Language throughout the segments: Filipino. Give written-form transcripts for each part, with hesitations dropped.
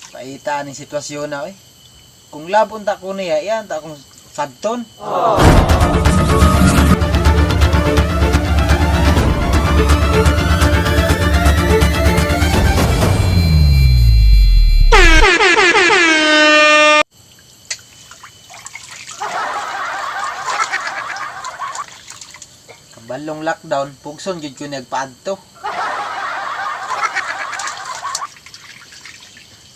Paita ning sitwasyon na, Kung labon ta ko niya, yan ta akong sadton. Kabalong lockdown, pugson jud ko nagpaadto.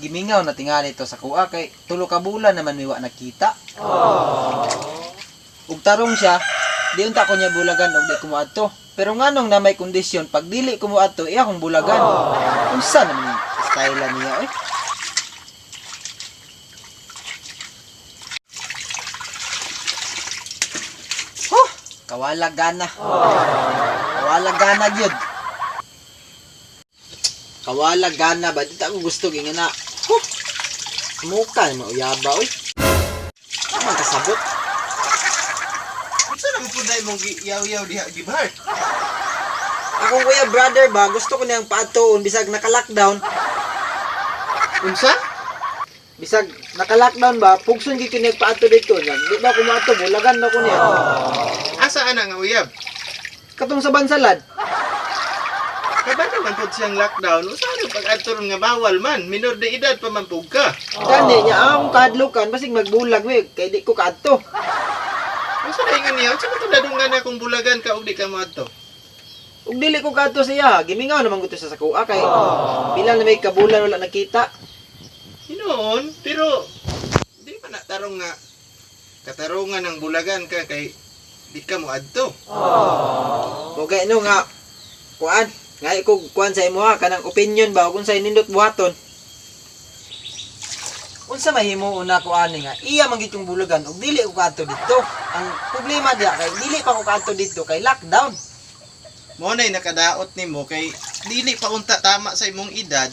Gimingaw na tingali ito sa kuha kay tulo ka bulan naman miwa nakita. Ug tarong siya, di unta ko niya bulagan og di kumuadto. Pero nganong na may kondisyon pag dili kumuadto iya kong bulagan. Unsa naman yung style niya Kawalag gana. Kawalag gana gyud. Kawalag gana ba di ta ko gusto gingana. Muka mo uyaba Tama ka sabot. Unsa naman pud mong yaw-yaw diha gibhar? Akong kuya brother ba gusto ko niyang paatuon bisag naka-lockdown. Unsa? Bisag naka-lockdown ba pugson gyud kini paato dito nya. Di ba ko maato bulagan na ko niya. Asa ana nga uyab? Katong sa bansalad. Kabalo man pud siyang lockdown, usa na pag-adto nga bawal man, minor de edad pa man pug ka. Gani niya akong kahadlukan basig magbulag kay di ko kaadto. Usa na ingon niya, unsa man to dadungan akong bulagan ka ug di ka moadto? Ug dili ko kaadto siya, gimingaw naman gusto sa sakuha kay bilang na may kabulan wala nakita. Hinoon, pero di pa natarong nga katarungan ng bulagan ka kay di ka moadto. Okay no nga kuan nga ko kuan sa imo kanang opinion ba kung sa nindot buhaton. Unsa mahimo una ko ani nga iya man gitong bulagan ug dili ko kaadto dito. Ang problema diha kay dili pa ko kaadto dito kay lockdown. Mo nay nakadaot nimo kay dili pa unta tama sa imong edad.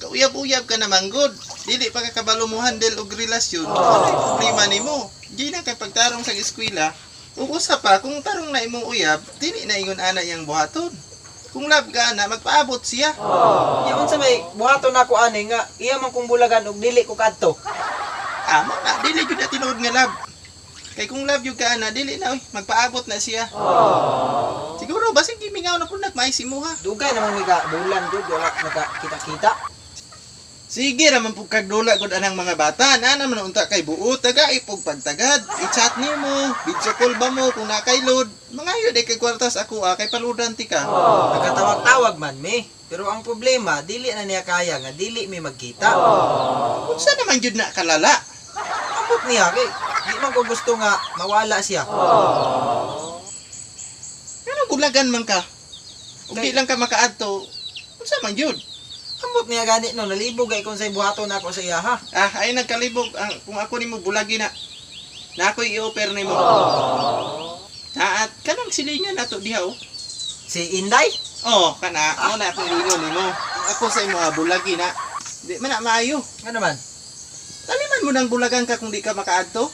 Kauyab-uyab ka naman good. Dili pa ka kabalo mo handle og relasyon. Ano yung problema nimo? Di na kay pagtarong sa eskwela. Ug usa pa kung tarong na imong uyab, dili na ingon ana yang buhaton. Kung love ka na, magpaabot siya. Ya unsa may buhaton nako ani nga iya man kong bulagan ug dili ko kaadto. Amo na, dili gyud na tinuod nga love. Kay kung love gyud ka na, dili na magpaabot na siya. Siguro basig gimingaw na pud nagmay si mo ha. Dugay naman mi ka bulan gud wala nakakita-kita. Sige raman pug kagdula gud anang mga bata, na naman unta kay buot taga ipog pagtagad. I-chat nimo, video call ba mo kung nakay load. Mga yun kay kwartas ako kay paludan ti ka. Nagkatawag-tawag man mi. Pero ang problema, dili na niya kaya nga dili mi magkita. Unsa naman jud na kalala? Ambot niya kay di man ko gusto nga mawala siya. Pero bulagan man ka. Ug di lang ka makaadto. Unsa man jud? Ambot niya gani no nalibog kay kung say buhaton nako sa iya ha. Ay nagkalibog kung ako nimo bulagi na. Na ako i-offer nimo. At kanang silingan nato diha Si Inday? Kana mo na akong lingon nimo. Ako sa imo bulagi na. Di man na maayo. Ano man? Taliman mo nang bulagan ka kung di ka makaadto.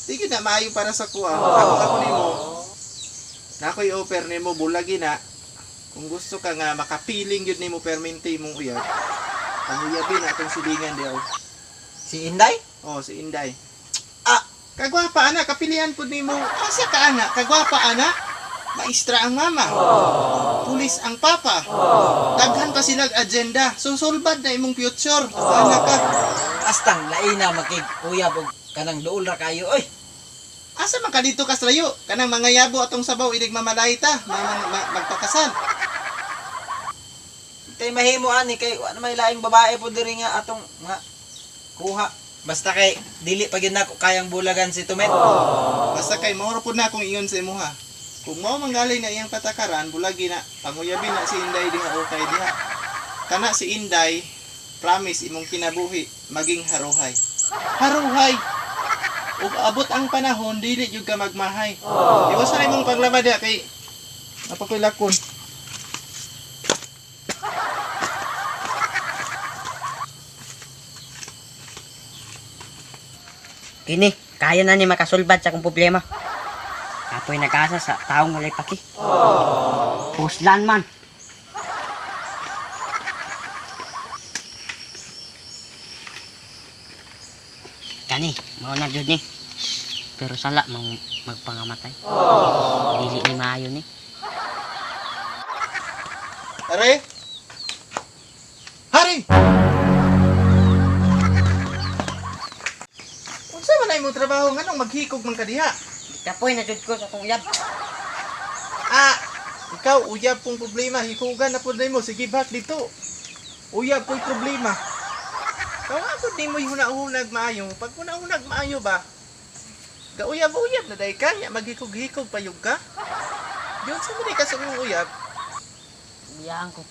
Di na maayo para sa kuha. Ako nimo. Na ako i-offer nimo bulagi na. Kung gusto ka nga makapiling yun nimo permente mong uyab. Ang uyabin na itong silingan diyaw. Si Inday? Si Inday. Kagwapa ana, kapilian po nimo. Asa ka ana? Kagwapa ana? Maestra ang mama. Pulis ang papa. Daghan pa silang agenda. Susulbad na imong future. Ana ka. Astang laina makig-uyab og kanang duol ra kayo Asa man ka dito kaslayo? Kanang mga yabo atong sabaw inig mamalay ta. Magpakasal. Kay mahimo ani kay ano may laing babae po diri nga atong nga kuha. Basta kay dili pa gyud nako kayang bulagan si Tumet. Basta kay mao pud na akong ingon sa imo ha. Kung mao manggaling na iyang patakaran, bulagi na panguyabin na si Inday diha o kay diha. Kana si Inday, promise imong kinabuhi maging haruhay. Haruhay. Ug abot ang panahon dili jud ka magmahay. Iwas na imong paglama diha kay napakilakon. Kini, kaya na ni makasulbad sa akong problema. Apoy nag-asa sa taong walay paki. Puslan man. kani, mauna jud ni. Pero sala magpangamatay. Dili ni maayo ni. Are? Hari! Unsa man ay mo trabaho nganong maghikog man ka diha? Kapoy na jud ko sa akong uyab. Ah, ikaw uyab pong problema, hikugan na pud nimo, sige bak dito. Uyab ko'y problema. Kawa pud nimo hunahunag maayo. Pag hunahunag maayo ba? Gauyab-uyab na dahi ka, nya maghikog-hikog payog ka. Diyon sa man ka sa imong uyab, Biyaan ko.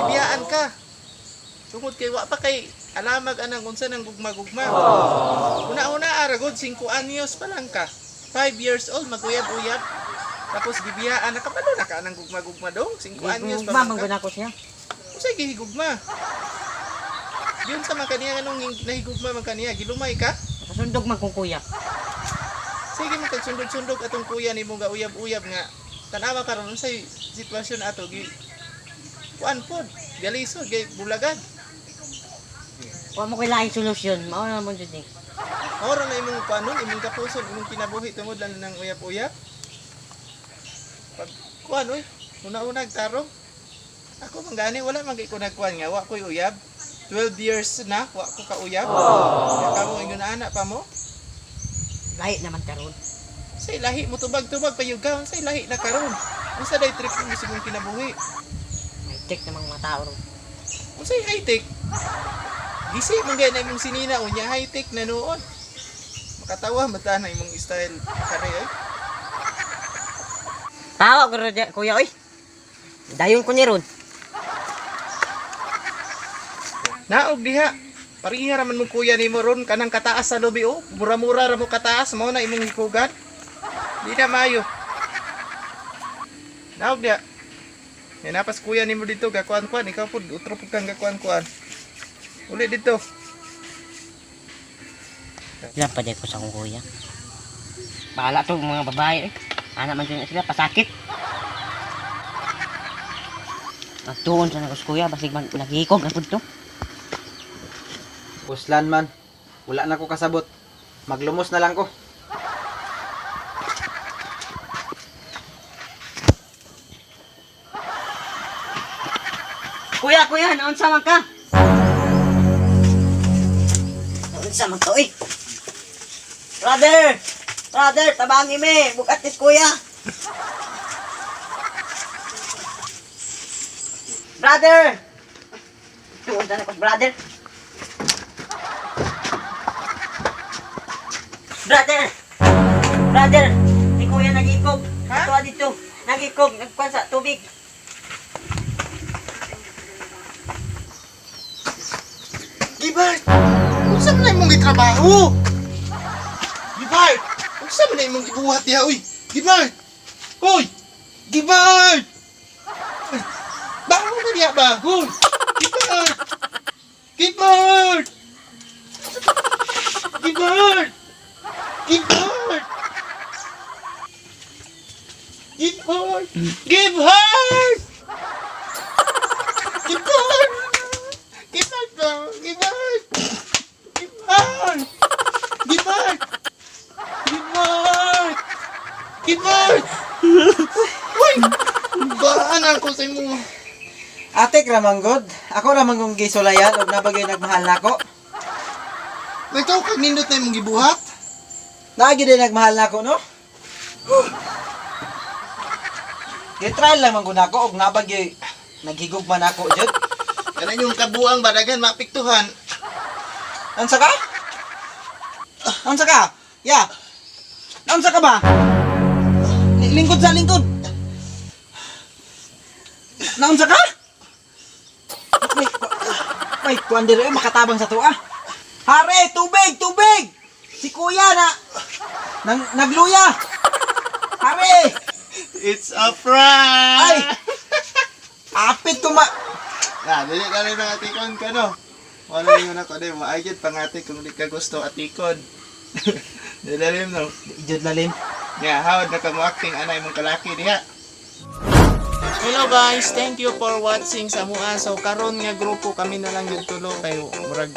ibiyaan ka. Tungod kay wa pa kay alamag anang unsa nang gugma-gugma. Una-una aragod 5 anyos pa lang ka. 5 years old maguyab-uyab. Tapos gibiyaan na kabalo na ka nang gugma-gugma dong 5 anyos pa lang ka. Mamang ko siya. Unsay gihigugma? Diyon sa man kaniya anong nahigugma man kaniya, gilumay ka? Nakasundog man kong kuya. Sige magkagsundog-sundog atong kuya nimo ga uyab-uyab nga. Tanawa karon unsay sitwasyon ato gi kuan pod, galisod gay bulagan. Wa mo kailangan solusyon. Mao na mo jud ni. Ora na imong panon, imong kapuson, imong kinabuhi tungod lang ng uyab-uyab. Pag kuan oy, una-una tarong. Ako manggani wala man kay ko nagkuan nga wa koy uyab. 12 years na wa ko ka uyab. Kaya kamo ingon anak pa mo. Lahi naman karon. Say lahi mo tubag-tubag payugaw, say lahi na karon. Unsa day trip mo sa imong kinabuhi? May check namang mga tao ron. Unsay high-tech? Gisi man gay na imong sinina unya high-tech na noon. Makatawa mata na imong style kare ay. Tawa ko ron kuya oy. Dayon ko ni ron. Naog diha. Pariha raman mo kuya nimo ron kanang kataas sa lobi oh. Mura-mura ra mo kataas mao na imong hikugan. Di na maayo. Naog diha. Yan napas kuya nimo dito gakuan-kuan ikaw pud utro pud kang gakuan-kuan. Uli dito. Ilan pa ko sa akong kuya. Bahala to mga babae eh. Anak man dyan sila pasakit. Nagtuon sa nagos kuya basig man naghihikog na pud to. Puslan man. Wala na ko kasabot. Maglumos na lang ko. Kuya, naunsa man ka? Naunsa man ka, uy? Brother, tabangi me, bukatis kuya. Brother! Tuon na ko, brother. Brother, si kuya nag-ikog. Ha? Tuwa dito, nag-ikog, nagkuhan sa tubig. Gibart! Unsa man na imong gitrabaho? Gibart! Unsa man na imong gibuhat diha uy? Gibart! Hoy! Gibart! Bangon na diha ba? Hoy! Gibart! Gibart! Gibart! Gibart! Gibart! Gibart! Gibart! Gibart ba? Gibart! Gibart! Gibart! Gibart! Gibart! Uy! Baan ako sa imo. Atik ramanggod. Ako ramang kong gisulayan og nabagay nagmahal nako. Ikaw kag nindot na imong gibuhat? Naagi din nagmahal nako no? Gitry lang man gud nako og nabagay naghigugman ako jud. Kanan yung kabuang badagan mapiktuhan. Unsa ka? Unsa ka? Ya. Unsa ka ba? Lingkod sa lingkod. Naunsa ka? May kuan diri makatabang sa tuwa. Hare, tubig! Si kuya na nagluya. Hare! It's a prank! Ay! Apit ko ma... Dili ka rin ng atikon ka, no? Wala yun ako, di mo. Ayun, pangati kung di ka gusto atikon. Dilalim, no? Ijod lalim. Yeah, hawad na ka mo acting, anay mong kalaki, diha. Hello guys, thank you for watching sa mua. So karon nga grupo kami na lang yung tulo kayo murag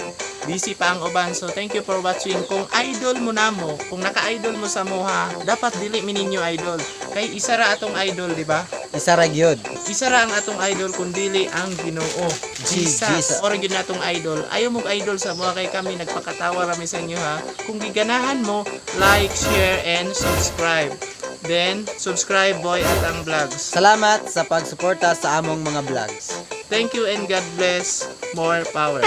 busy pa ang uban. So thank you for watching. Kung idol mo na mo, kung naka-idol mo sa moha, dapat dili mininyo idol. Kay isa ra atong idol, di ba? Isa ra gyud. Isa ra ang atong idol kun dili ang Ginoo. Jesus. Jesus. Or gyud natong idol. Ayaw mo idol sa moha kay kami nagpakatawa rami sa inyo ha. Kung giganahan mo, like, share and subscribe. Then subscribe Boy Atang Vlogs. Salamat sa pagsuporta sa among mga vlogs. Thank you and God bless. More power.